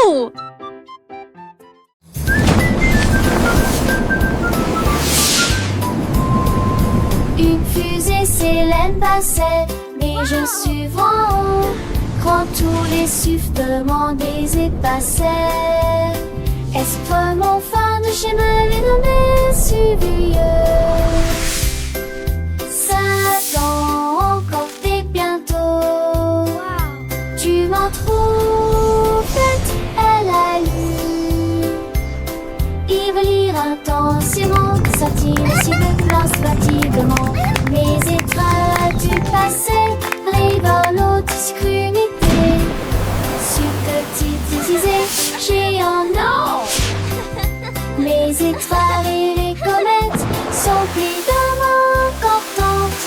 Wouhou! Une fusée s'élève passait, mais je suis en haut. Quand tous les sifflements des épassaient, est-ce que mon phare de chemin est nommé Suvieux? Encore et bientôt. Tu m'en trouves faite à la lune. Il veut lire intensément, s'attire si de place fatiguement. Mes étoiles as-tu passé, rigolo, discrimité. Subtilité, géant, non. Mes étoiles et les comètes sont évidemment importantes.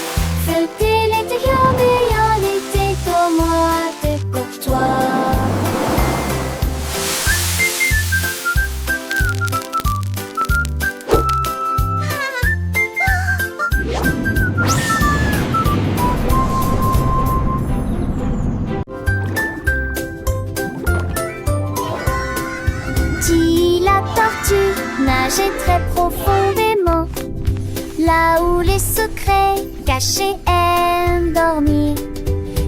Feuilleter l'intérieur, mais en été comme moi, t'es courtois. Dit la tortue nageait très profondément, là où les secrets cachés aiment dormir.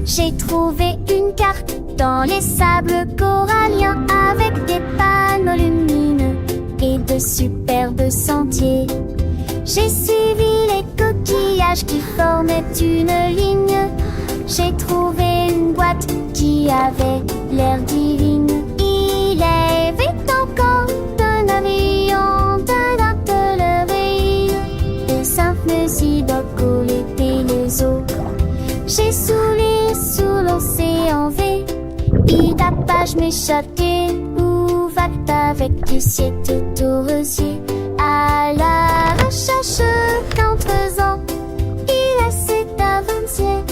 J'ai trouvé une carte dans les sables coralliens avec des panneaux lumineux et de superbes sentiers. J'ai suivi les coquillages qui formaient une ligne. J'ai trouvé une boîte qui avait l'air divine. Il avait encore d'un avion, d'un artillerie, de simples idocoles et les eaux. J'ai souri sous l'océan V, et d'Apache m'échappait. Où va-t-il avec du ciel tout au rosier? À la recherche qu'entre ans, il essaie d'avancer.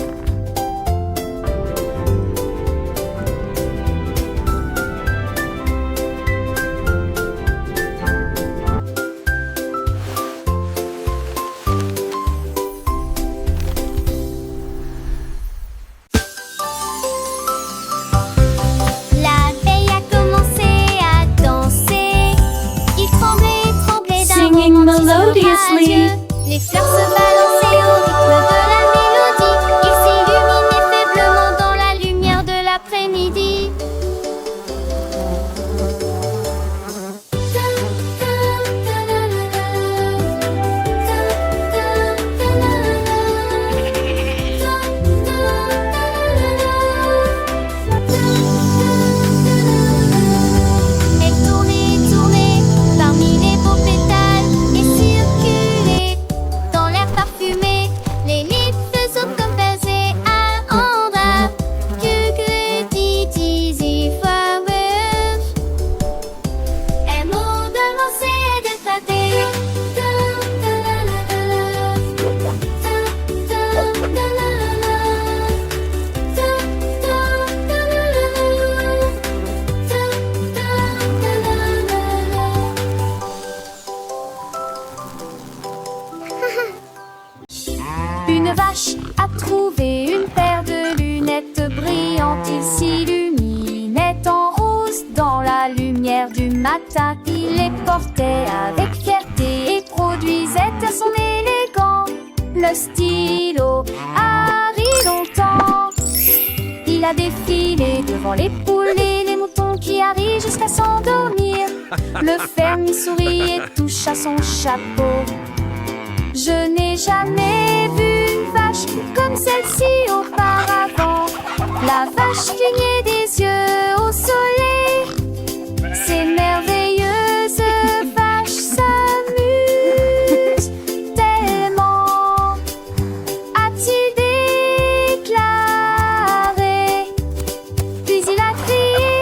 La veille a commencé à danser. Il tremblait, tremblait d'un Singing romantisme melodiously. radieux. Les fleurs se balançaient au rythme de la mélodie. Il s'illuminait faiblement dans la lumière de l'après-midi. Elle tournait, tournait parmi les beaux pétales et circulait dans l'air parfumé. Les livres faisaient comme baiser à Andra. Que dit flowers. Un mot de lancer et de tâter. Une vache a trouvé une paire de lunettes brillantes. Il s'illuminait en rose dans la lumière du matin. Il les portait avec fierté et produisait à son élégant le stylo Harry longtemps. Il a défilé devant les poules et les moutons qui arrivent jusqu'à s'endormir. Le fermier sourit et toucha son chapeau. Je n'ai jamais vu une vache comme celle-ci auparavant. La vache clignait des yeux au soleil. Ces merveilleuses vaches s'amusent tellement, a-t-il déclaré. Puis il a crié: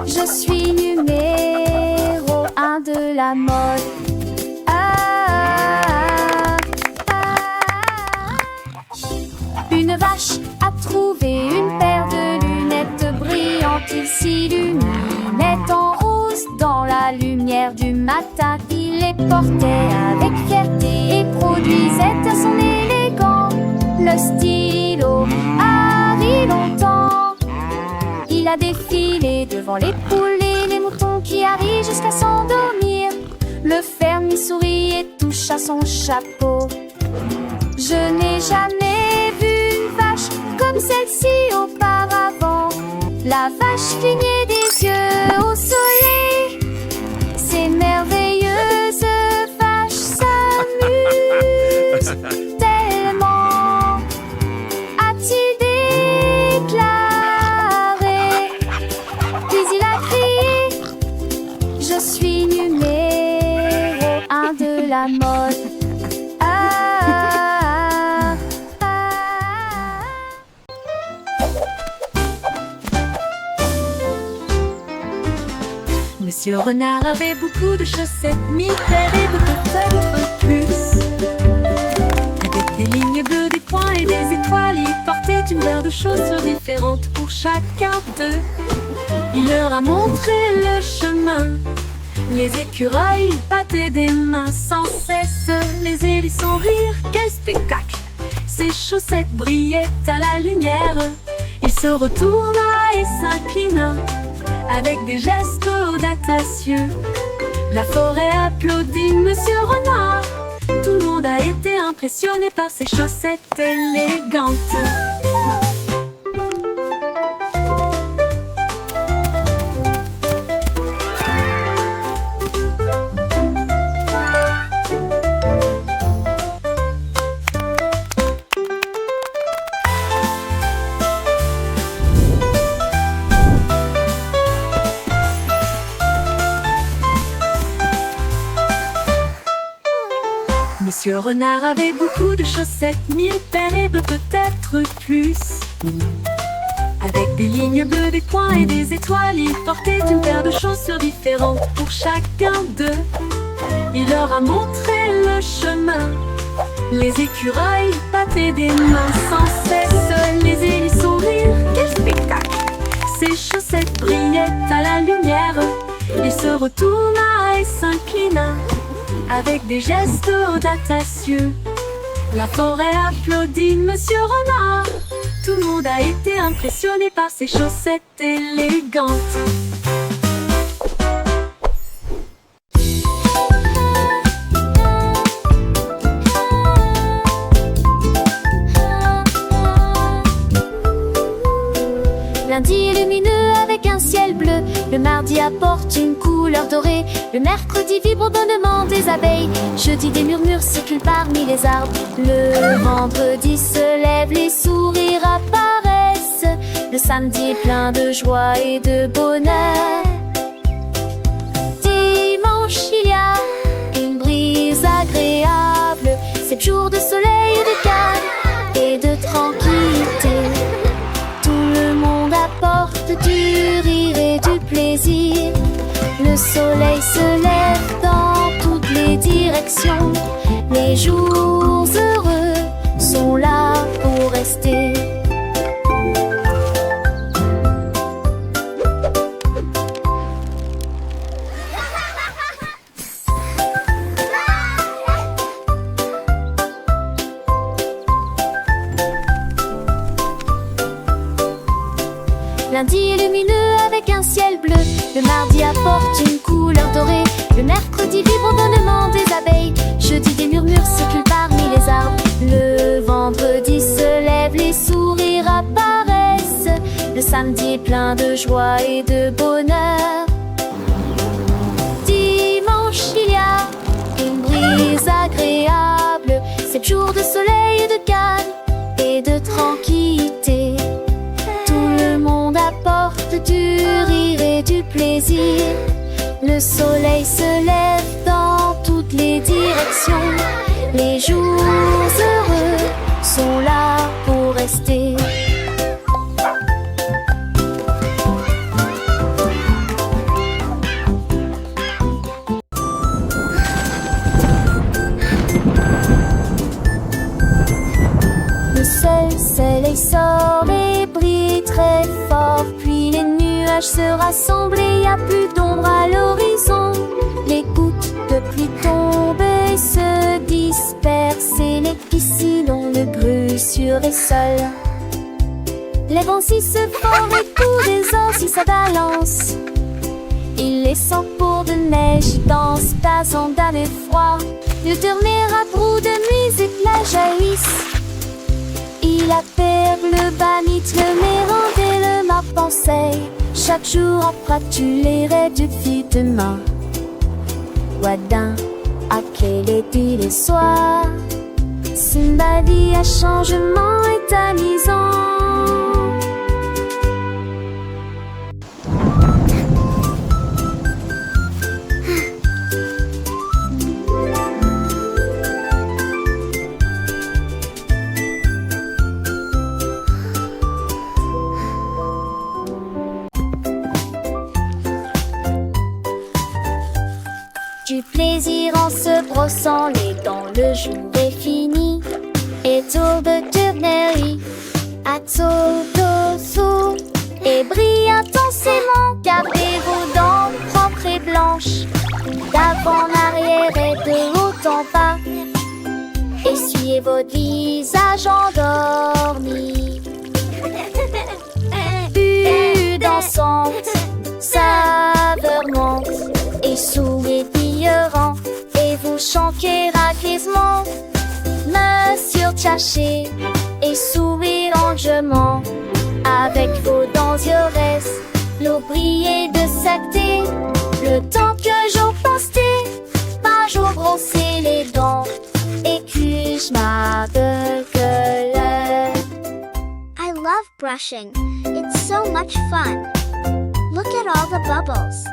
je suis numéro 1 de la mode. Une vache a trouvé une paire de lunettes brillantes. Il s'illuminait en rose dans la lumière du matin. Il les portait avec fierté et produisait à son élégant le stylo Harry longtemps. Il a défilé devant les poules et les moutons qui arrivent jusqu'à s'endormir. Le fermier sourit et touche à son chapeau. Je n'ai jamais vu une vache comme celle-ci auparavant. La vache clignait des yeux au soleil. Ces merveilleuses vaches s'amusent tellement, a-t-il déclaré. Puis il a crié: je suis numéro 1 de la mode. Monsieur Renard avait beaucoup de chaussettes, 1000 paires et peut-être plus. Avec des lignes bleues, des points et des étoiles, il portait une paire de chaussures différentes pour chacun d'eux. Il leur a montré le chemin. Les écureuils battaient des mains sans cesse. Les hérissons rirent, quel spectacle! Ses chaussettes brillaient à la lumière. Il se retourna et s'inclina avec des gestes audacieux. La forêt applaudit Monsieur Renard. Tout le monde a été impressionné par ses chaussettes élégantes. Monsieur Renard avait beaucoup de chaussettes, 1000 paires et peut-être plus. Avec des lignes bleues, des points et des étoiles, il portait une paire de chaussures différentes pour chacun d'eux. Il leur a montré le chemin. Les écureuils battaient des mains sans cesse. Les hérissons rirent, quel spectacle! Ses chaussettes brillaient à la lumière. Il se retourna et s'inclina avec des gestes audacieux. La forêt applaudit Monsieur Renard. Tout le monde a été impressionné par ses chaussettes élégantes. Lundi lumineux avec un ciel bleu, le mardi apporte une couleur dorée, le mercredi vibre au bonnement des abeilles, jeudi des murmures circulent parmi les arbres, le vendredi se lève, les sourires apparaissent, le samedi est plein de joie et de bonheur. Dimanche il y a une brise agréable, 7 jours de soleil et de calme et de tranquillité. Apporte du rire et du plaisir. Le soleil se lève dans toutes les directions. Les jours heureux sont là pour rester. Lundi est lumineux avec un ciel bleu, le mardi apporte une couleur dorée, le mercredi vibre au bonnement des abeilles, jeudi des murmures circulent parmi les arbres, le vendredi se lève, les sourires apparaissent, le samedi est plein de joie et de bonheur. Dimanche il y a une brise agréable, 7 jours de soleil et de calme et de tranquillité. Apporte du rire et du plaisir. Le soleil se lève dans toutes les directions. Les jours heureux sont là pour rester. Le soleil sort et brille très fort, puis les nuages se rassemblent et y a plus d'ombre à l'horizon. Les gouttes de pluie tombent et se dispersent et les piscines ont le grue sur les sols. Les vents si se font et tous les ans si ça balance. Il les sent pour de neige dans ta sandale et froid. Le dernier bout de musique la jaillisse. Il appelle le banit, le mérande et le m'a pensé. Chaque jour après tu les réduis demain. Wadin, à quel est les soirs. Ma vie à changement est amusant. Du plaisir en se brossant les dents, le jour est fini. Et tour de tournerie, à sous et brille intensément. Gardez vos dents propres et blanches, d'avant en arrière et de haut en bas. Essuyez votre visage endormi. Vue dansante, saveur monte et souriant, et vous chantez rapidement. Monsieur Tchaché et sourire lentement. Avec vos dents yeux l'eau brillait de sacté. Le temps que j'en postais, pas jour brosser les dents. Et que je m'appelle. I love brushing. It's so much fun. Look at all the bubbles.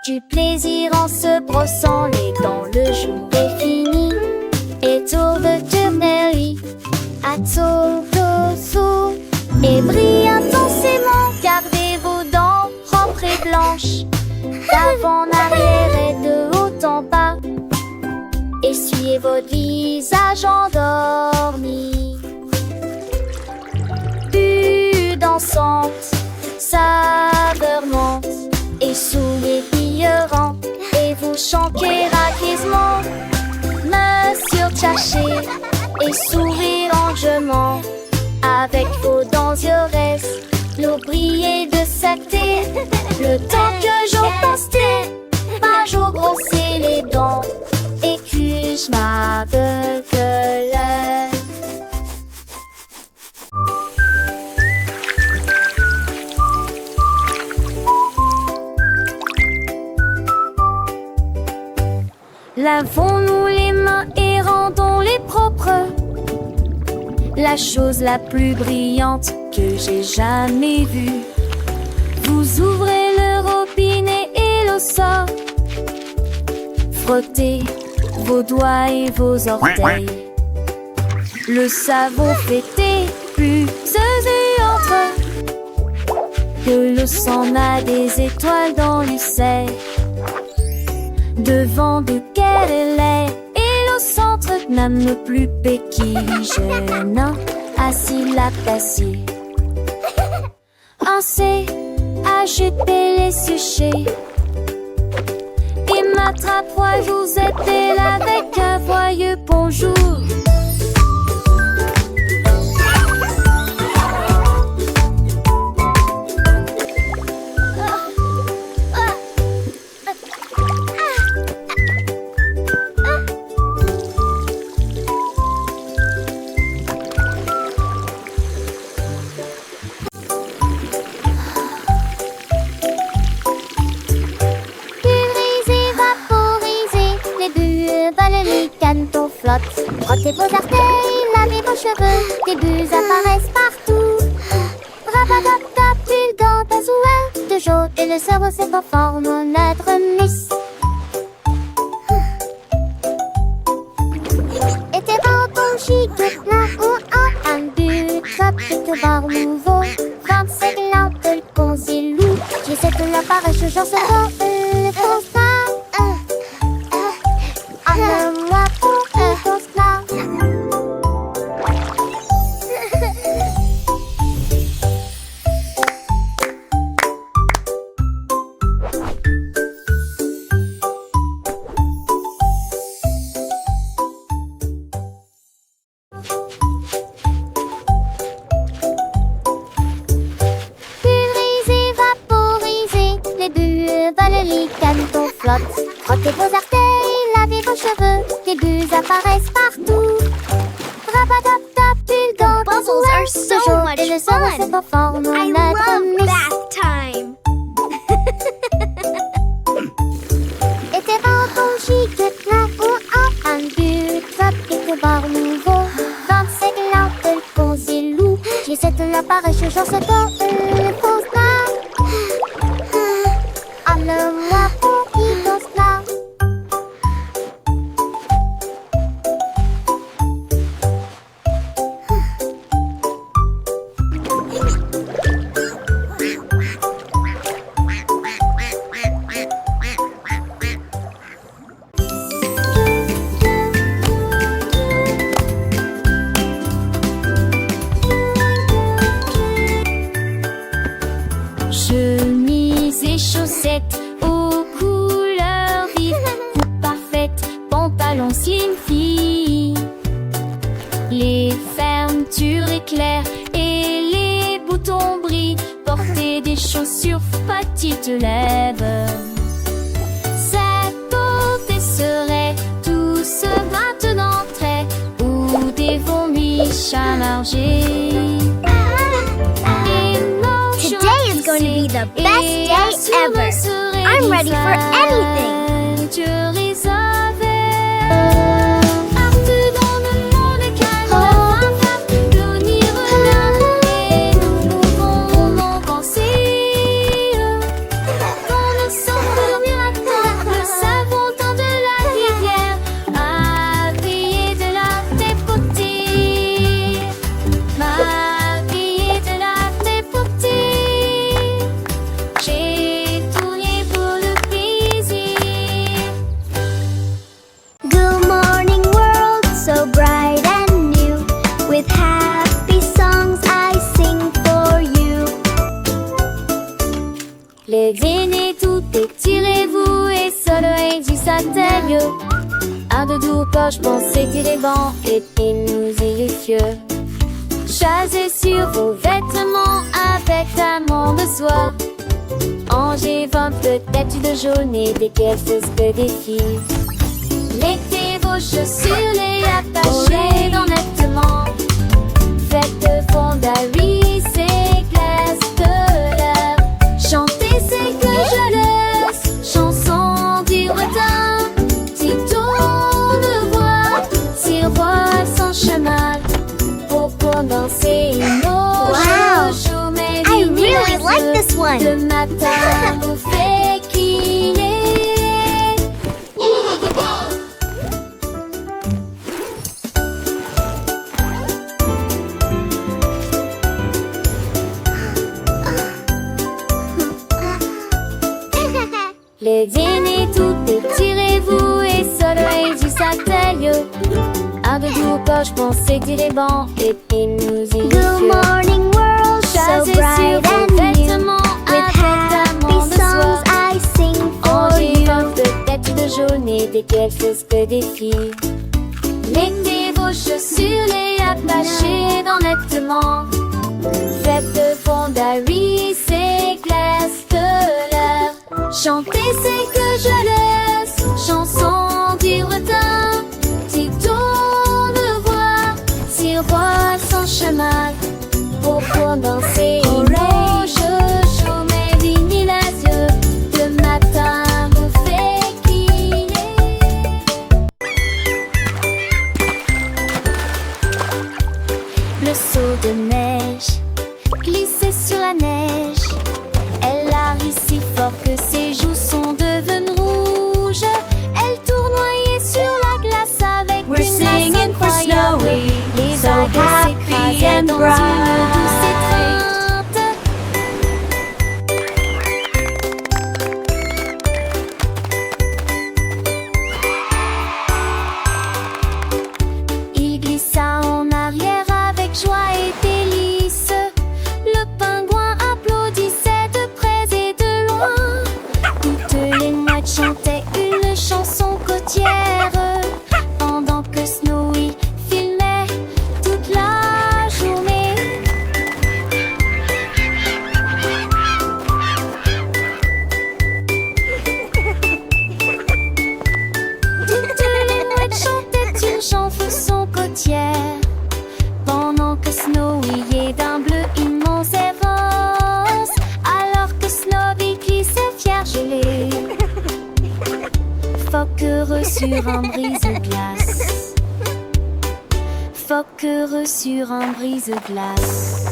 Du plaisir en se brossant les dents, le jour est fini. Et tour de tournerie, à sous et brille intensément. Gardez vos dents propres et blanches, d'avant en arrière et de haut en bas. Essuyez votre visage endormi. Vue dansante, saveur monte et souriant, et vous chantez rapidement. Monsieur Tchaché et sourire lentement. Avec vos dents yeux l'eau brillait de sacté. Le temps que j'en postais, pas jour brosser les dents. Et que je m'appelle. Lavons-nous les mains et rendons-les propres. La chose la plus brillante que j'ai jamais vue. Vous ouvrez le robinet et l'eau sort. Frottez vos doigts et vos orteils. Le savon fait plus et entre. Que l'eau s'en a des étoiles dans le ciel. Devant de quelle elle est, et au centre même plus péquige, assis la placée. Un C, acheter les sujets. Et m'attrape, vous êtes là avec un joyeux bonjour. Frottez vos orteils, lavez vos cheveux, des bulles apparaissent partout. Rabadabda, pull dans ta souhait de jaune, et le cerveau se conforme au notre miss. Et tes barbons chic, plein ou un but, top, quelques barres nouveaux, 25 lampes de consilou. J'essaie de l'appareil, je genre cerveau, le constat. Moi pour flotte. Frottez vos orteils, lavez vos cheveux, des bulles apparaissent partout. Rabadabdab, bulles dans ton Bubbles are so toujours, much et le savon se fun. forme I notre love mousse. bath time. Était pas bon gigot plein ou un but, tropique bar nouveau. 25 lampes de consilou, j'ai cette l'appareil, je j'en sais pas, le pose là. Allez-moi pour qui danse là. Chemise et chaussettes aux couleurs vives, coupe parfaite, pantalon slim fit. Les fermetures éclairent et les boutons brillent. Porter des chaussures petites lèvres. Cette beauté serait tous maintenant très ou des vomis chargés. Today is going to be the best day ever. I'm ready for anything. Partout dans le monde, car la femme l'avenir regarde et nous pouvons en penser. Quand nous sommes dormir à terre, le savon temps de la rivière a brillé de la beauté. M'a brillé de la beauté. J'ai tourné pour le plaisir. Good morning world, so bright and new. With happy songs I sing for you. Les dîners tout étirez-vous et soleil du satellite. Un de doux poche pensez tirer vent et nous y fieux. Chasez sur vos vêtements avec amant de soie. Angers 20 peut-être de jaune et des pièces que des filles. Mettez vos chaussures, les attachez dans nettement. Faites de fondaries, c'est glace de l'air. Chantez, c'est que je laisse. Chanson du retard. Si tourne voix, sirois sans chemin. Pour danser nos Wow. chouchous, mais I really like this one. le matin vous fait qu'il est. Les dîners tout étirez-vous et soleil du satellite. Un de doux poche pensez tirer banc et puis nous y Good morning world, so Chasez sur bright vos and new. vêtements With avec happy amant de songs soie. I sing for Angers you. 20 peut-être de jaune et des quelques que des filles. Mettez vos chaussures, les attachez dans nettement. Faites de fondaries, c'est glace de l'air. Chantez, c'est que je laisse. Chanson du retard. Si tourne voix, si roi sans chemin. Pour danser nos chouchous, mes vignes les yeux. Le matin vous fait qu'il est. Le saut de neige glissait sur la neige. Elle a ri si fort que ses joues sont devenues rouges. Elle tournoyait sur la glace avec We're une grâce singing for incroyable. Snowy, Les so vagues happy s'écrasaient and dans bright. une douce étreinte. Il glissa en arrière avec joie et délice. Le pingouin applaudissait de près et de loin. Toutes les mouettes chantaient une chanson côtière, pendant que Snowy filmait toute la journée. sur un brise-glace. Phoque heureux sur un brise-glace.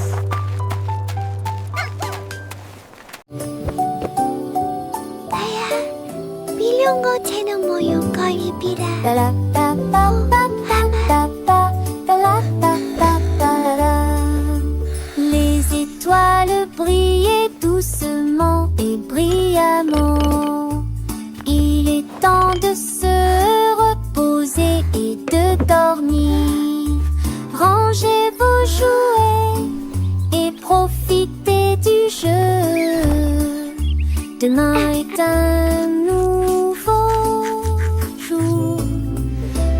비룡고 채는 모형 걸비라 Les étoiles brillaient doucement et brillamment. Il est temps de se reposer et de dormir. Rangez vos jouets et profitez du jeu. Demain est un nouveau jour.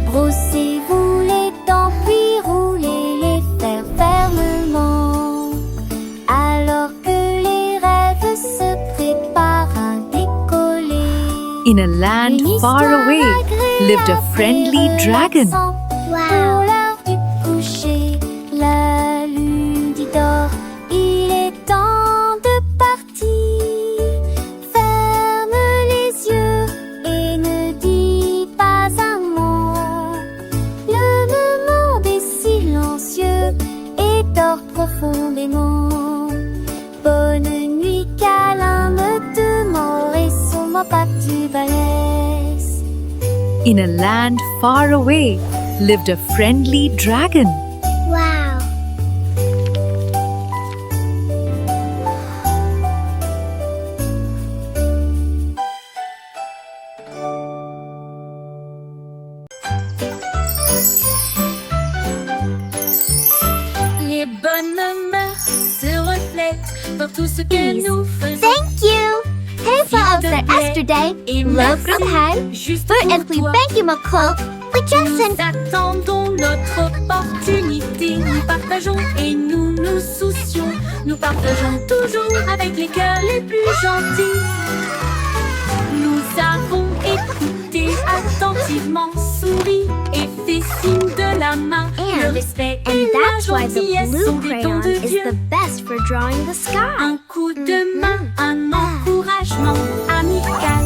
Brossez-vous les dents puis roulez les fers fermement. Alors que les rêves se préparent à décoller. In a land far away lived a friendly dragon. Pour l'heure du coucher, la lune dit d'or, il est temps de partir. Ferme les yeux et ne dis pas un mot. Le monde est silencieux et dort profondément. Bonne nuit, câlin, me demeure et sur ma patte balèze. In a land far away lived a friendly dragon. 와우 Les bonnes mœurs se reflètent dans tout ce que nous faisons. Thank you Helfa of the yesterday Et Love merci from high juste For pour and we toi. thank you McCall We just Nous attendons notre opportunité. Nous partageons et nous nous soucions. Nous partageons toujours avec les cœurs les plus gentils. Nous avons écouté attentivement, souri et fait signe de la main. Le respect et la gentillesse sont des dons de Dieu. best for drawing the sky Un coup de main, un encouragement amical.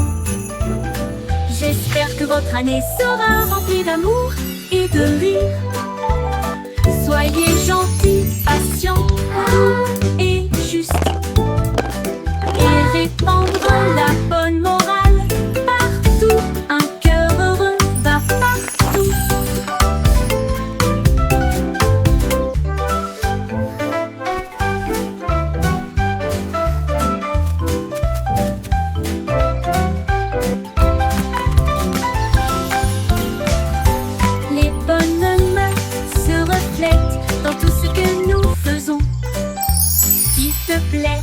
J'espère que votre année sera remplie d'amour et de rire. Soyez gentils, patients, doux et justes. Et répandre la bonne morale partout. Un cœur heureux va partout. Les bonnes mœurs se reflètent dans tout ce que nous faisons. S'il te plaît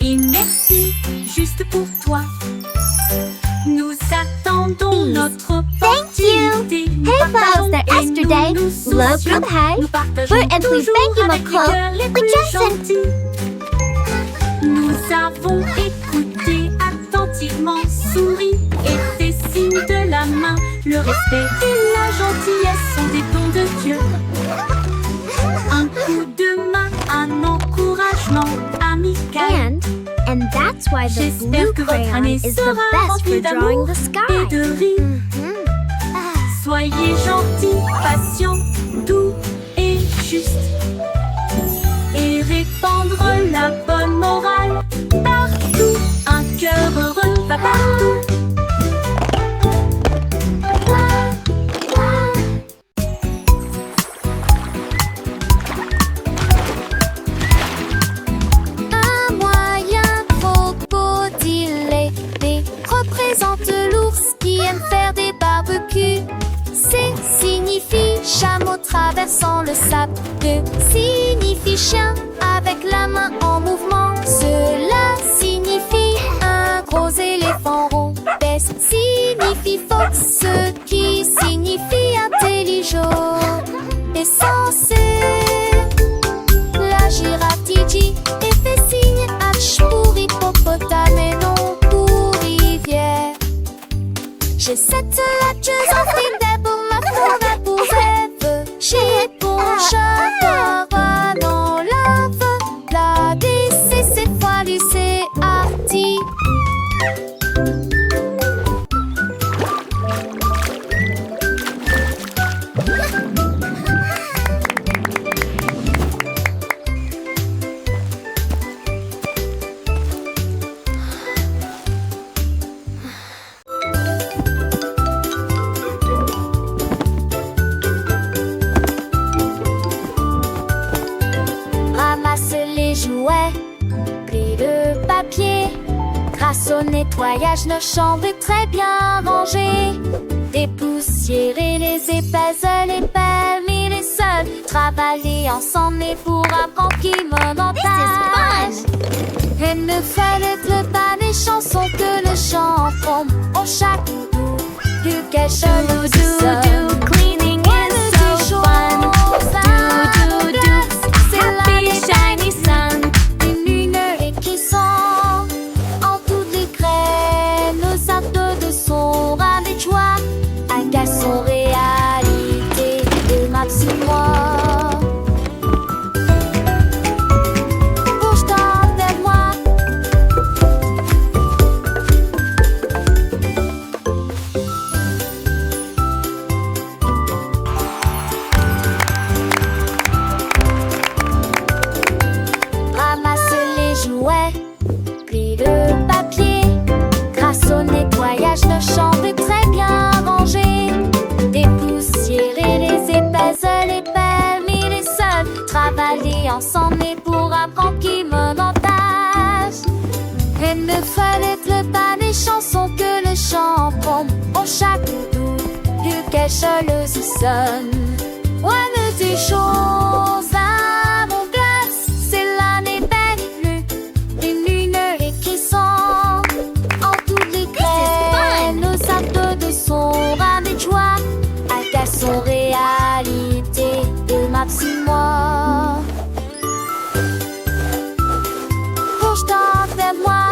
et merci juste pour toi. Nous attendons notre opportunité. Nous Hey, partageons folks, that et yesterday, nous nous love soucions. from high, Nous partageons and we toujours thank you, avec les McCall. cœurs les We plus just said- gentils. Nous avons écouté attentivement, souri et fait signe de la main. Le respect et la gentillesse sont des dons de Dieu. Un coup de main, un encouragement amical. And that's why the J'espère blue que votre crayon année is the sera best remplie for drawing d'amour the sky. et de rire. Soyez gentils, patients, doux et justes. Et répandre la bonne morale partout. Un cœur heureux va partout. Un moyen crocodile représente l'ours qui aime faire des barbecues. C signifie chameau traversant le sable. D signifie chien avec la main en mouvement. Cela signifie un gros éléphant rond. B signifie fox, ce qui signifie intelligent. Et censé la girafe dit et fait signe H pour hippopotame et non pour rivière. J'ai cette hatcheuse en fil pour ma forêt pour rêve. J'ai bon chat dans lave. La DC c'est folie, c'est arty. Grâce au nettoyage, nos chambres sont très bien rangées. Dépoussiérer les épaisses, les pelles, et les sols. Travailler ensemble et pour apprendre qui monotage. Et ne fallait pas des chansons que le chant tombe. Au chaque bout du cache nous do. Cleaning is so fun. Do. C'est la shiny sun. Une lumière qui sent en toutes les graines. Nos actes de son ras de joie. Égale son réalité de maximum. Puis le papier, grâce au nettoyage, nos chambres sont très bien rangées. Dépoussiérer les épaisses, les pelles, et les sols. Travailler ensemble et pour apprendre qui monotage. Et ne fallait pas des chansons que le chant tombe. Au chaque bout du cache le sonne. Ouais, des choses à mon cœur, c'est l'année belle. Qui sont en toutes les graines. Nos actes de son ras de joie. Égale son réalité de maximum. Bouge donc vers moi.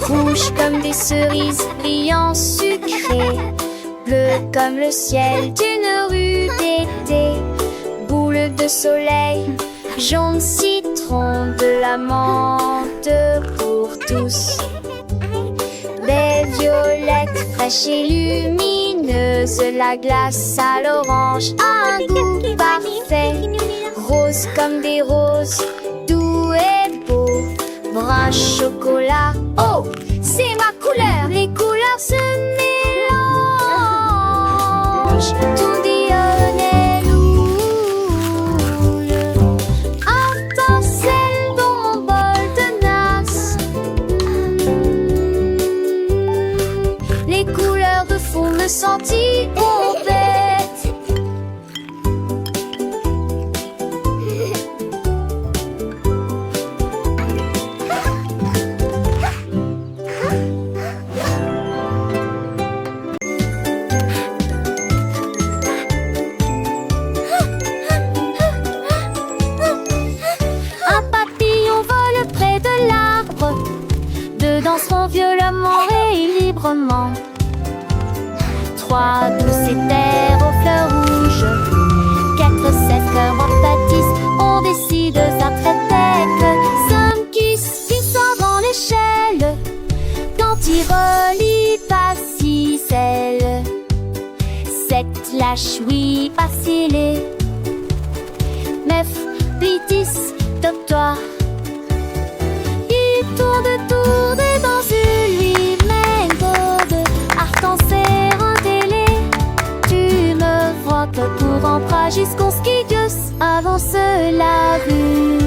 Rouge comme des cerises, brillant sucré. Bleu comme le ciel d'une rue d'été. Boule de soleil, jaune citron, de la menthe pour tous. Belle violette, fraîche et lumineuse. La glace à l'orange, un goût parfait. Rose comme des roses, doux et beau. Brun chocolat, oh, c'est ma couleur. Les couleurs se tout dionne loule. Étincelle dans mon bol de nasse. Les couleurs de fond me sentir bête. Danseront violemment et librement. Trois douces éthers aux fleurs rouges. 4 7 cœurs en pâtissent. On décide ça très tête. Some kiss qui sort dans l'échelle. Quand il relie pas si celle. 7 lâche oui pas scellé. 9 puis 10 top-toi. Il tourne et dans une lui-même de arc-en-ciel en télé. Tu me vois que pour rentrer jusqu'au ski Dios avance la vue.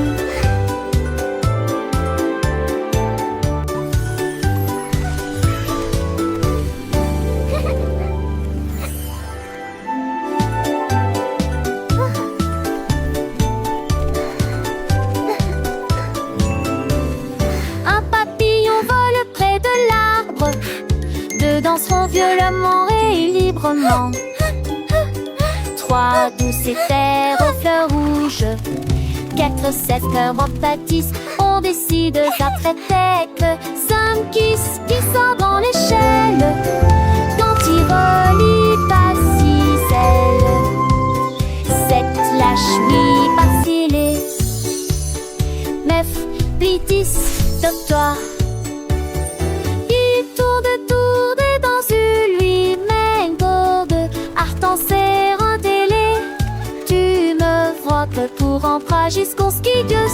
Danseront violemment et librement. 3 douces éthers aux fleurs rouges. 4 7 cœurs en pâtissent. On décide ça très tête. Some kiss qui sort dans l'échelle. Quand il relie pas si celle. 7 lâche oui pas scellé. 9 puis 10 top-toi. Pour rentrer jusqu'au ski Dieu